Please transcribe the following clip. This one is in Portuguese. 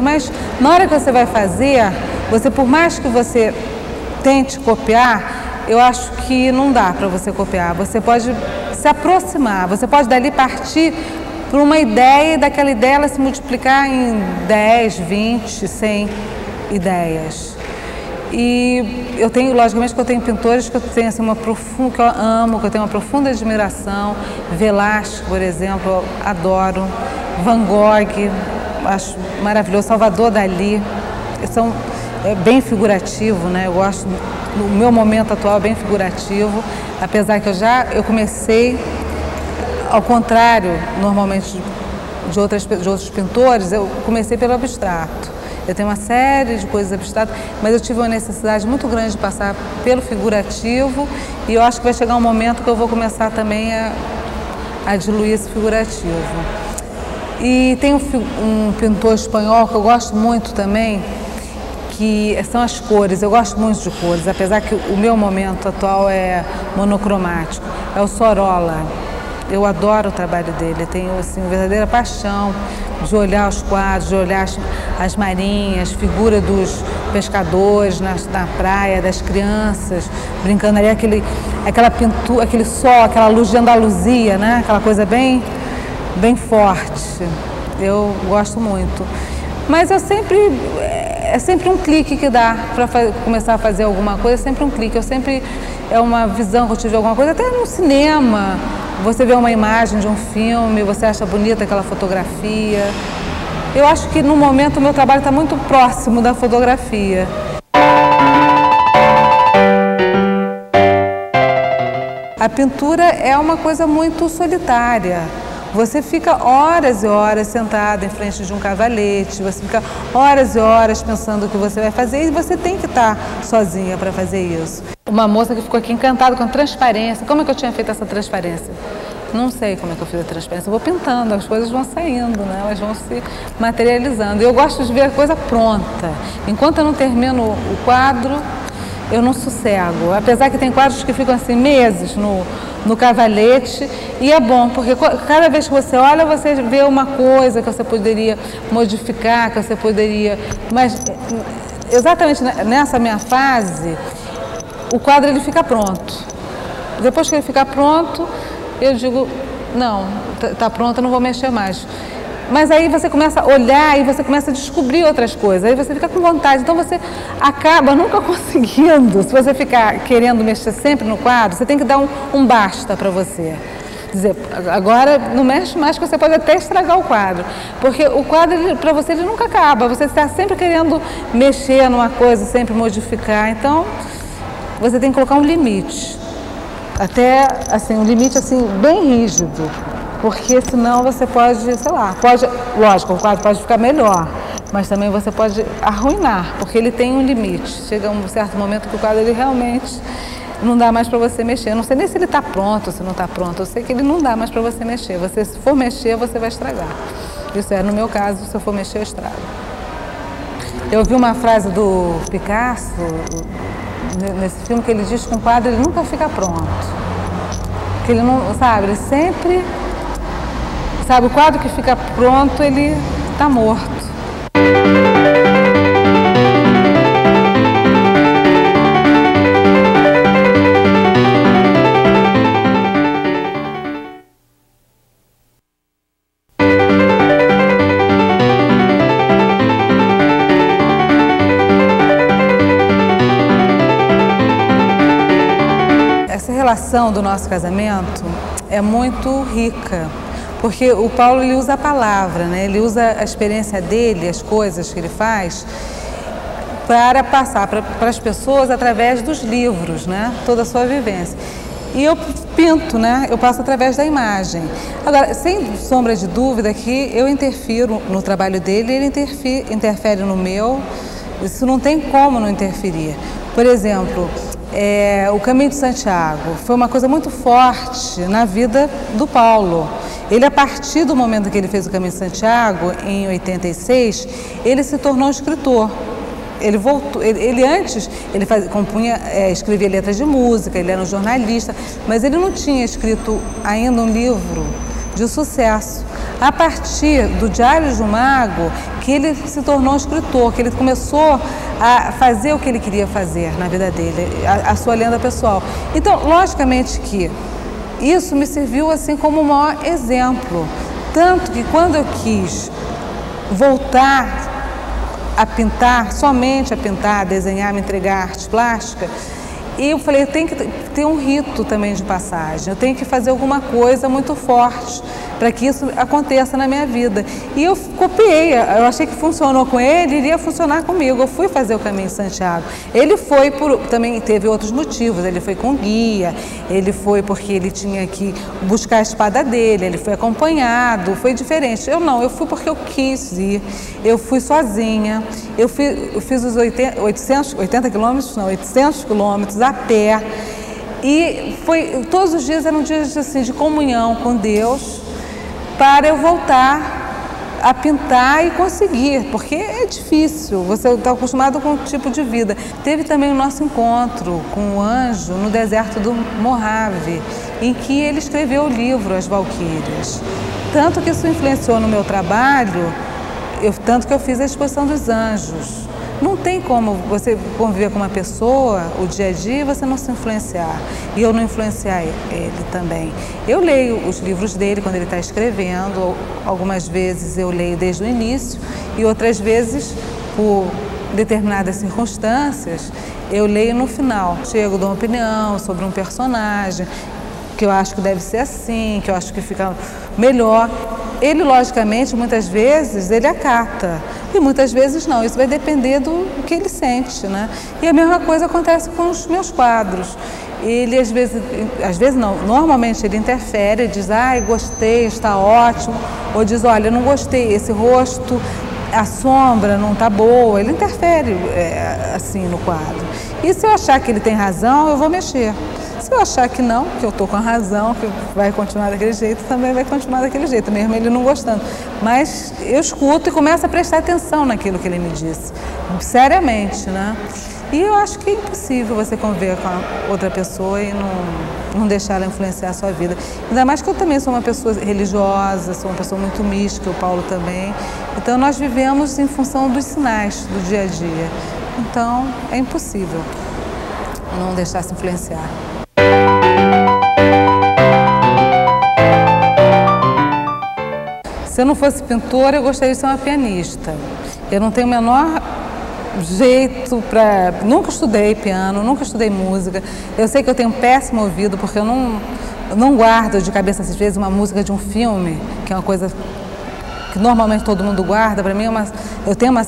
Mas na hora que você vai fazer, você, por mais que você tente copiar, eu acho que não dá para você copiar. Você pode se aproximar, você pode dali partir para uma ideia e daquela ideia ela se multiplicar em 10, 20, 100 ideias. E eu tenho, logicamente, que eu tenho pintores que eu tenho assim, que eu amo, que eu tenho uma profunda admiração. Velázquez, por exemplo, eu adoro. Van Gogh, acho maravilhoso. Salvador Dalí, é bem figurativo, né? Eu gosto, no meu momento atual, é bem figurativo, apesar que eu comecei, ao contrário, normalmente, de outros pintores, eu comecei pelo abstrato. Eu tenho uma série de coisas abstratas, mas eu tive uma necessidade muito grande de passar pelo figurativo e eu acho que vai chegar um momento que eu vou começar também a diluir esse figurativo. E tem um pintor espanhol que eu gosto muito também, que são as cores. Eu gosto muito de cores, apesar que o meu momento atual é monocromático. É o Sorolla. Eu adoro o trabalho dele, eu tenho assim, uma verdadeira paixão de olhar os quadros, de olhar as marinhas, figura dos pescadores na praia, das crianças, brincando ali, aquela pintura, aquele sol, aquela luz de Andaluzia, né? Aquela coisa bem forte. Eu gosto muito. Mas é sempre um clique que dá para começar a fazer alguma coisa, é sempre um clique. É uma visão que eu tive de alguma coisa, até no cinema. Você vê uma imagem de um filme, você acha bonita aquela fotografia. Eu acho que no momento o meu trabalho está muito próximo da fotografia. A pintura é uma coisa muito solitária. Você fica horas e horas sentado em frente de um cavalete, você fica horas e horas pensando o que você vai fazer e você tem que estar sozinha para fazer isso. Uma moça que ficou aqui encantada com a transparência. Como é que eu tinha feito essa transparência? Não sei como é que eu fiz a transparência. Eu vou pintando, as coisas vão saindo, né? Elas vão se materializando. E eu gosto de ver a coisa pronta. Enquanto eu não termino o quadro, eu não sossego. Apesar que tem quadros que ficam assim meses no cavalete, e é bom, porque cada vez que você olha, você vê uma coisa que você poderia modificar, que você poderia... Mas exatamente nessa minha fase, o quadro ele fica pronto. Depois que ele ficar pronto, eu digo, não, está pronto, eu não vou mexer mais. Mas aí você começa a olhar e você começa a descobrir outras coisas, aí você fica com vontade, então você acaba nunca conseguindo. Se você ficar querendo mexer sempre no quadro, você tem que dar um basta para você. Dizer, agora não mexe mais, que você pode até estragar o quadro, porque o quadro, para você, ele nunca acaba, você está sempre querendo mexer numa coisa, sempre modificar, então você tem que colocar um limite, até assim, um limite assim, bem rígido. Porque senão você pode, sei lá, lógico, o quadro pode ficar melhor, mas também você pode arruinar, porque ele tem um limite. Chega um certo momento que o quadro ele realmente não dá mais para você mexer. Eu não sei nem se ele está pronto ou se não está pronto, eu sei que ele não dá mais para você mexer. Você, se for mexer, você vai estragar. Isso é, no meu caso, se eu for mexer, eu estrago. Eu ouvi uma frase do Picasso, nesse filme, que ele diz que um quadro ele nunca fica pronto. Que ele não, sabe, ele sempre... Sabe, o quadro que fica pronto, ele está morto. Essa relação do nosso casamento é muito rica. Porque o Paulo ele usa a palavra, né? Ele usa a experiência dele, as coisas que ele faz, para passar para as pessoas através dos livros, né? Toda a sua vivência. E eu pinto, né? Eu passo através da imagem. Agora, sem sombra de dúvida que eu interfiro no trabalho dele, ele interfere no meu, isso não tem como não interferir. Por exemplo, o Caminho de Santiago foi uma coisa muito forte na vida do Paulo. Ele, a partir do momento que ele fez o Caminho de Santiago, em 86, ele se tornou escritor. Ele voltou, ele antes, ele compunha, escrevia letras de música, ele era um jornalista, mas ele não tinha escrito ainda um livro de sucesso. A partir do Diário de um Mago, que ele se tornou escritor, que ele começou a fazer o que ele queria fazer na vida dele, a sua lenda pessoal. Então, logicamente que isso me serviu assim como o maior exemplo. Tanto que quando eu quis voltar a pintar, somente a pintar, a desenhar, me entregar à arte plástica, e eu falei, eu tenho que ter um rito também de passagem, eu tenho que fazer alguma coisa muito forte para que isso aconteça na minha vida. E eu copiei, eu achei que funcionou com ele, iria funcionar comigo. Eu fui fazer o Caminho de Santiago. Ele foi também teve outros motivos, ele foi com guia, ele foi porque ele tinha que buscar a espada dele, ele foi acompanhado, foi diferente. Eu não, eu fui porque eu quis ir, eu fui sozinha, eu fiz os 80 quilômetros, não, 800 quilômetros a pé. E todos os dias eram dias assim, de comunhão com Deus, para eu voltar a pintar e conseguir, porque é difícil, você está acostumado com um tipo de vida. Teve também o nosso encontro com o anjo no deserto do Mojave, em que ele escreveu o livro As Valquírias. Tanto que isso influenciou no meu trabalho, tanto que eu fiz a exposição dos anjos. Não tem como você conviver com uma pessoa o dia a dia e você não se influenciar. E eu não influenciar ele também. Eu leio os livros dele quando ele está escrevendo. Algumas vezes eu leio desde o início e outras vezes, por determinadas circunstâncias, eu leio no final. Chego, dou uma opinião sobre um personagem, que eu acho que deve ser assim, que eu acho que fica melhor. Ele, logicamente, muitas vezes, ele acata. E muitas vezes não, isso vai depender do que ele sente, né? E a mesma coisa acontece com os meus quadros. Ele às vezes não, normalmente ele interfere, diz, ai, gostei, está ótimo, ou diz, olha, não gostei, esse rosto, a sombra não está boa, ele interfere assim no quadro. E se eu achar que ele tem razão, eu vou mexer. Se eu achar que não, que eu estou com a razão, que vai continuar daquele jeito, também vai continuar daquele jeito, mesmo ele não gostando. Mas eu escuto e começo a prestar atenção naquilo que ele me disse, seriamente, né? E eu acho que é impossível você conviver com a outra pessoa e não deixar ela influenciar a sua vida. Ainda mais que eu também sou uma pessoa religiosa, sou uma pessoa muito mística, o Paulo também. Então nós vivemos em função dos sinais do dia a dia. Então é impossível não deixar se influenciar. Se eu não fosse pintora, eu gostaria de ser uma pianista. Eu não tenho o menor jeito para... Nunca estudei piano, nunca estudei música. Eu sei que eu tenho um péssimo ouvido, porque eu não guardo de cabeça, às vezes, uma música de um filme, que é uma coisa que normalmente todo mundo guarda. Para mim, eu tenho uma